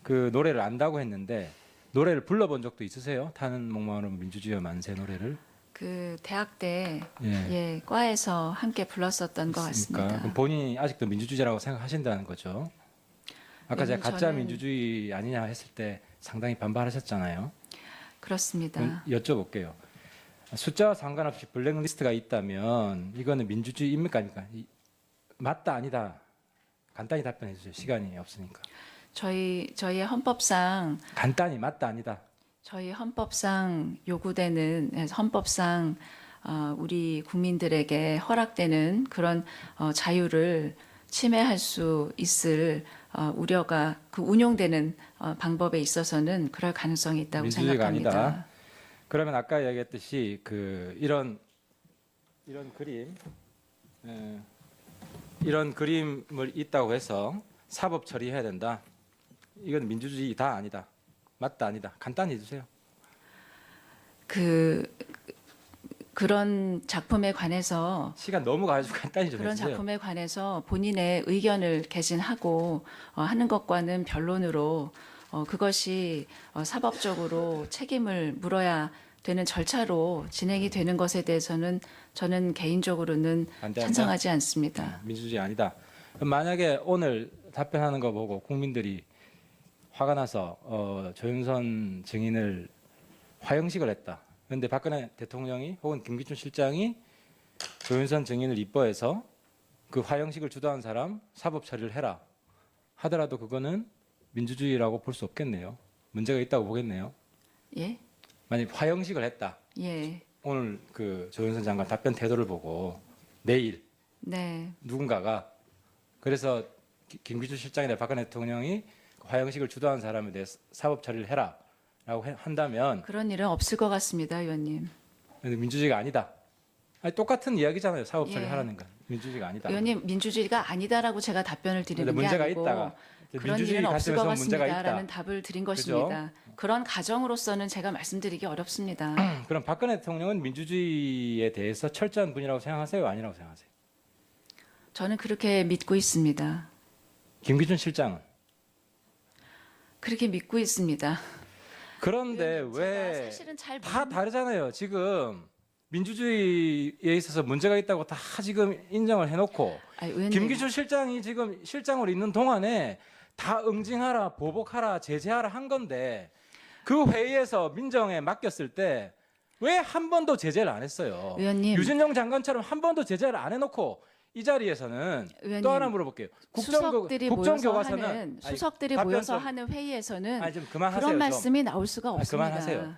그 노래를 안다고 했는데 노래를 불러본 적도 있으세요? 타는 목마른 민주주의와 만세 노래를? 그 대학 때 예. 예, 과에서 함께 불렀었던 것 있습니까? 같습니다. 그럼 본인이 아직도 민주주의라고 생각하신다는 거죠? 아까 제가 가짜 민주주의 아니냐 했을 때 상당히 반발하셨잖아요. 그렇습니다. 그럼 여쭤볼게요. 숫자와 상관없이 블랙리스트가 있다면 이거는 민주주의입니까? 아닙니까? 맞다 아니다. 간단히 답변해 주세요. 시간이 없으니까. 저희의 헌법상 간단히 맞다 아니다. 저희 헌법상 요구되는 헌법상 우리 국민들에게 허락되는 그런 자유를 침해할 수 있을 우려가 그 운용되는 방법에 있어서는 그럴 가능성이 있다고 민주주의가 생각합니다. 아니다. 그러면 아까 이야기했듯이 이런 그림, 이런 그림을 있다고 해서 사법 처리해야 된다. 이건 민주주의다 아니다. 맞다 아니다. 간단히 해주세요. 그런 작품에 관해서 시간 너무 가지고 간단히 좀 그런 해주세요. 작품에 관해서 본인의 의견을 개진하고 하는 것과는 변론으로 그것이 사법적으로 책임을 물어야 되는 절차로 진행이 되는 것에 대해서는 저는 개인적으로는 반대한다? 찬성하지 않습니다. 민주주의 아니다. 그럼 만약에 오늘 답변하는 거 보고 국민들이 화가 나서 조윤선 증인을 화형식을 했다. 그런데 박근혜 대통령이 혹은 김기춘 실장이 조윤선 증인을 이뻐해서 그 화형식을 주도한 사람 사법 처리를 해라 하더라도 그거는 민주주의라고 볼 수 없겠네요. 문제가 있다고 보겠네요. 예? 만약 화형식을 했다. 예. 오늘 그 조윤선 장관 답변 태도를 보고 내일 네. 누군가가 그래서 김기춘 실장이나 박근혜 대통령이 화형식을 주도한 사람에 대해 사법 처리를 해라라고 한다면 그런 일은 없을 것 같습니다, 의원님. 민주주의가 아니다. 아니, 똑같은 이야기잖아요. 사법 예. 처리하라는 건 민주주의가 아니다. 의원님, 민주주의가 아니다라고 제가 답변을 드리는 게 문제가 아니고 있다가 그런 민주주의 일은 없을 것 관점에서 문제가 같습니다라는 있다. 답을 드린 그죠? 것입니다. 그런 가정으로서는 제가 말씀드리기 어렵습니다. 그럼 박근혜 대통령은 민주주의에 대해서 철저한 분이라고 생각하세요? 아니라고 생각하세요? 저는 그렇게 믿고 있습니다. 김기춘 실장은? 그렇게 믿고 있습니다. 그런데 의원님, 제가 왜 사실은 잘 다 모르는- 다르잖아요. 지금 민주주의에 있어서 문제가 있다고 다 지금 인정을 해놓고 아니, 의원님, 김기춘 실장이 지금 실장으로 있는 동안에 다 응징하라, 보복하라, 제재하라 한 건데 그 회의에서 민정에 맡겼을 때 왜 한 번도 제재를 안 했어요? 의원님. 유진영 장관처럼 한 번도 제재를 안 해놓고 이 자리에서는 의원님, 또 하나 물어볼게요. 수석들이 국정교과서는 모여서 하는 아니, 수석들이 답변 모여서 좀- 하는 회의에서는 아니, 좀 그만하세요, 그런 좀. 말씀이 나올 수가 없습니다. 그만하세요.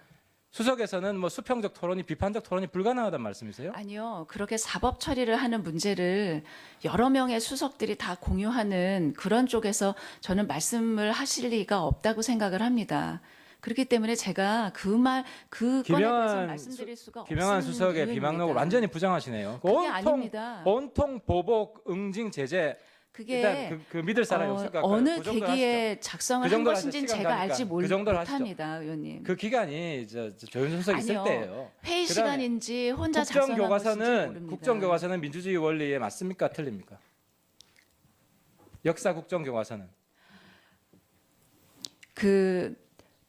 수석에서는 뭐 수평적 토론이 비판적 토론이 불가능하다는 말씀이세요? 아니요. 그렇게 사법 처리를 하는 문제를 여러 명의 수석들이 다 공유하는 그런 쪽에서 저는 말씀을 하실 리가 없다고 생각을 합니다. 그렇기 때문에 제가 그건에 대해서 말씀드릴 수가 김영한 없는 수석의 이유입니다. 비망록을 완전히 부정하시네요. 그게 아닙니다. 온통 보복, 응징, 제재. 그게 일단 그 믿을 사람이 없을 것 같아요. 어느 그 정도로 계기에 하시죠. 작성을 그 한 정도로 것인지는 하시죠. 시간 제가 가니까. 알지 그 정도로 하시죠. 못합니다, 의원님. 그 기간이 조윤선 수석 있을 아니요. 때예요. 회의 그다음에 시간인지 혼자 작성한 것인지 모릅니다. 국정교과서는 민주주의 원리에 맞습니까? 틀립니까? 역사 국정교과서는 그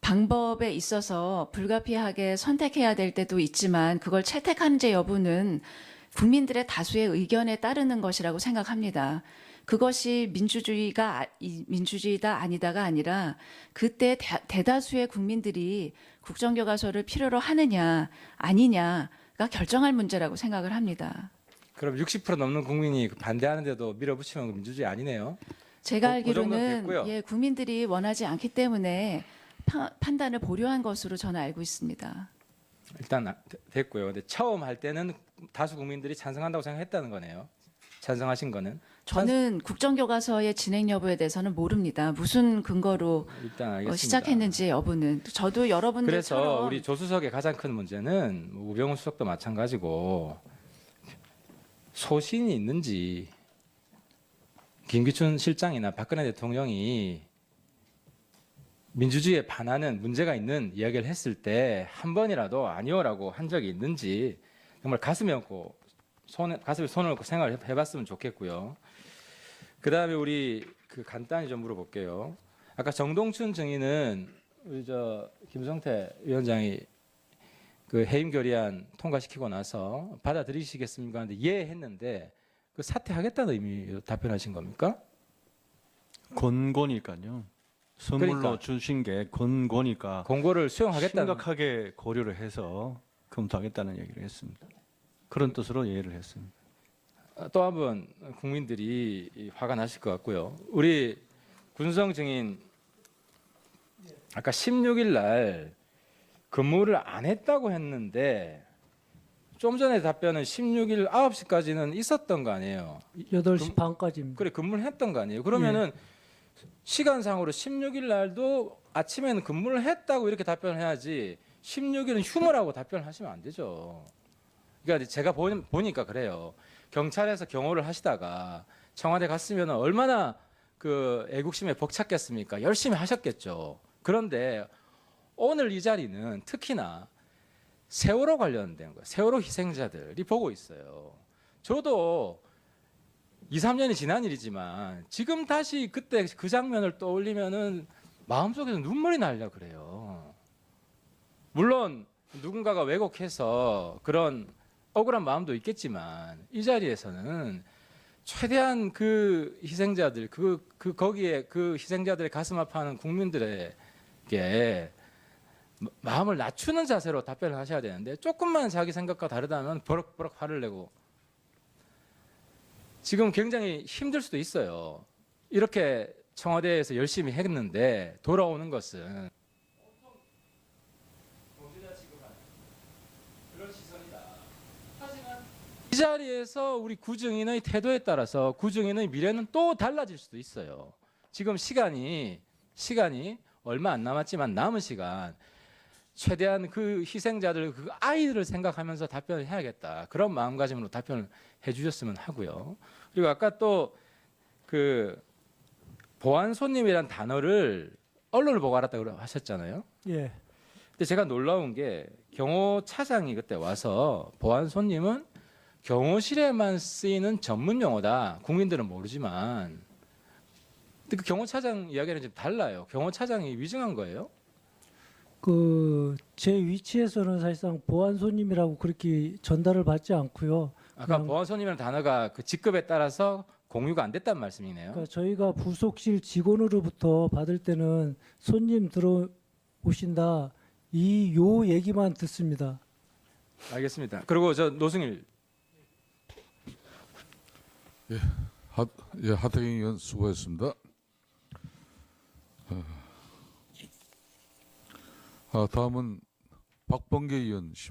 방법에 있어서 불가피하게 선택해야 될 때도 있지만 그걸 채택하는지 여부는 국민들의 다수의 의견에 따르는 것이라고 생각합니다. 그것이 민주주의다 아니다가 아니라 그때 대다수의 국민들이 국정교과서를 필요로 하느냐 아니냐가 결정할 문제라고 생각을 합니다. 그럼 60% 넘는 국민이 반대하는데도 밀어붙이면 그 민주주의 아니네요. 제가 그 정도는 알기로는 됐고요. 국민들이 원하지 않기 때문에 판단을 보류한 것으로 저는 알고 있습니다. 일단 됐고요. 근데 처음 할 때는 다수 국민들이 찬성한다고 생각했다는 거네요. 찬성하신 거는 저는 국정교과서의 진행 여부에 대해서는 모릅니다. 무슨 근거로 일단 알겠습니다. 시작했는지 여부는 저도 그래서 여러분들처럼 우리 조수석의 가장 큰 문제는 우병우 수석도 마찬가지고 소신이 있는지 김기춘 실장이나 박근혜 대통령이 민주주의에 반하는 문제가 있는 이야기를 했을 때 한 번이라도 아니오라고 한 적이 있는지 정말 가슴에 얹고 가슴에 손을 얹고 생각을 해봤으면 좋겠고요. 그 다음에 우리 간단히 좀 물어볼게요. 아까 정동춘 증인은 우리 김성태 위원장이 그 해임 결의안 통과시키고 나서 받아들이시겠습니까? 하는데 예 했는데 그 사퇴하겠다는 의미로 답변하신 겁니까? 권고니까요. 선물로 그러니까. 주신 게 권고니까 공고를 수용하겠다는. 심각하게 고려를 해서 검토하겠다는 얘기를 했습니다. 그런 뜻으로 예의를 했습니다. 또 한 번 국민들이 화가 나실 것 같고요. 우리 군성 증인 아까 16일 날 근무를 안 했다고 했는데 좀 전에 답변은 16일 9시까지는 있었던 거 아니에요. 8시 반까지입니다. 그래 근무를 했던 거 아니에요. 그러면은 시간상으로 16일 날도 아침에는 근무를 했다고 이렇게 답변을 해야지 16일은 휴무라고 답변을 하시면 안 되죠. 그러니까 제가 보니까 그래요. 경찰에서 경호를 하시다가 청와대 갔으면 얼마나 그 애국심에 벅찼겠습니까? 열심히 하셨겠죠. 그런데 오늘 이 자리는 특히나 세월호 관련된 거예요. 세월호 희생자들이 보고 있어요. 저도 2, 3년이 지난 일이지만 지금 다시 그때 그 장면을 떠올리면은 마음속에서 눈물이 나려고 그래요. 물론 누군가가 왜곡해서 그런 억울한 마음도 있겠지만 이 자리에서는 최대한 그 희생자들 거기에 그 희생자들의 가슴 아파하는 국민들에게 마음을 낮추는 자세로 답변을 하셔야 되는데 조금만 자기 생각과 다르다면 버럭버럭 화를 내고 지금 굉장히 힘들 수도 있어요. 이렇게 청와대에서 열심히 했는데 돌아오는 것은 이 자리에서 우리 구증인의 태도에 따라서 구증인의 미래는 또 달라질 수도 있어요. 지금 시간이 얼마 안 남았지만 남은 시간 최대한 그 희생자들 그 아이들을 생각하면서 답변을 해야겠다. 그런 마음가짐으로 답변을 해주셨으면 하고요. 그리고 아까 또 그 보안 손님이란 단어를 언론을 보고 알았다고 하셨잖아요. 예. 근데 제가 놀라운 게 경호차장이 그때 와서 보안 손님은 경호실에만 쓰이는 전문 용어다. 국민들은 모르지만. 근데 그 경호차장 이야기는 좀 달라요. 경호차장이 위증한 거예요? 제 위치에서는 사실상 보안 손님이라고 그렇게 전달을 받지 않고요. 아까 그냥- 보안 손님이라는 단어가 그 직급에 따라서 공유가 안 됐단 말씀이네요. 그러니까 저희가 부속실 직원으로부터 받을 때는 손님 들어오신다 요 얘기만 듣습니다. 알겠습니다. 그리고 저 노승일 하태경 의원 수고했습니다. 다음은 박범계 의원.